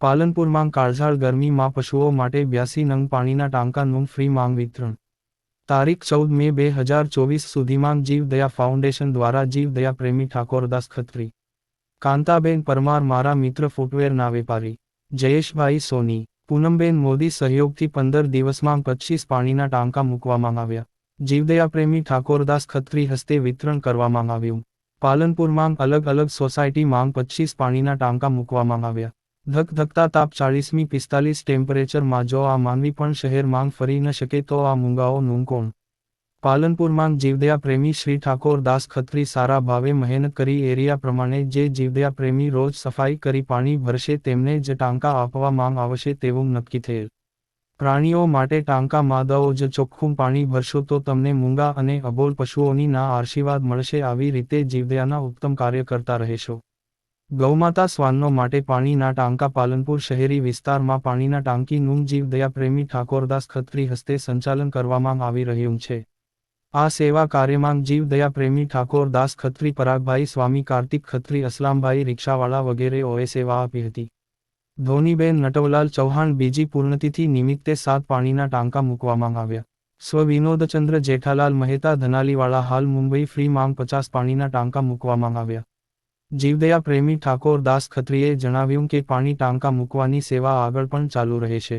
પાલનપુરમાં કાળઝાળ ગરમીમાં પશુઓ માટે 82 નંગ પાણીના ટાંકાનું ફ્રી માંગ વિતરણ. તારીખ 14 મે 2024 સુધીમાં જીવદયા ફાઉન્ડેશન દ્વારા જીવદયા પ્રેમી ઠાકોરદાસ ખત્રી, કાંતાબેન પરમાર મારા મિત્ર ફૂટવેરના વેપારી, જયેશભાઈ સોની, પૂનમબેન મોદી સહયોગથી 15 દિવસમાં 25 પાણીના ટાંકા મૂકવામાં આવ્યા. જીવદયા પ્રેમી ઠાકોરદાસ ખત્રી હસ્તે વિતરણ કરવામાં આવ્યું. પાલનપુરમાં અલગ અલગ સોસાયટીમાં 25 પાણીના ટાંકા મૂકવામાં આવ્યા. ધકધકતા તાપ 40મી 45 ટેમ્પરેચરમાં જો આ માનવી પણ શહેરમાં ફરી ન શકે તો આ મૂંગાઓનું કોણ? પાલનપુરમાં જીવદયા પ્રેમી શ્રી ઠાકોરદાસ ખત્રી સારા ભાવે મહેનત કરી એરિયા પ્રમાણે જે જીવદયા પ્રેમી રોજ સફાઈ કરી પાણી ભરશે તેમને જ ટાંકા આપવામાં આવશે તેવું નક્કી થયેલ. પ્રાણીઓ માટે ટાંકામાં દઓ જ ચોખ્ખું પાણી ભરશો તો તમને મૂંગા અને અબોલ પશુઓની ના આશીર્વાદ મળશે. આવી રીતે જીવદયાના ઉત્તમ કાર્ય કરતા રહેશો. ગૌમાતા શ્વાનનો માટે પાણીના ટાંકા પાલનપુર શહેરી વિસ્તારમાં પાણીના ટાંકીનું જીવદયા પ્રેમી ઠાકોરદાસ ખત્રી હસ્તે સંચાલન કરવામાં આવી રહ્યું છે. આ સેવા કાર્યમાં જીવદયા પ્રેમી ઠાકોરદાસ ખત્રી, પરાગભાઈ સ્વામી, કાર્તિક ખત્રી, અસલામભાઈ રિક્ષાવાળા વગેરેઓએ સેવા આપી હતી. ધોનીબેન નટવલાલ ચૌહાણ બીજી પૂર્ણતિથિ નિમિત્તે 7 પાણીના ટાંકા મૂકવામાં આવ્યા. સ્વ વિનોદચંદ્ર જેઠાલાલ મહેતા ધનાલીવાળા હાલ મુંબઈ ફ્રી માંગ 50 પાણીના ટાંકા મૂકવામાં આવ્યા. જીવદયા પ્રેમી ઠાકોરદાસ ખત્રીએ જણાવ્યું કે પાણી ટાંકા મૂકવાની સેવા આગળ પણ ચાલુ રહેશે.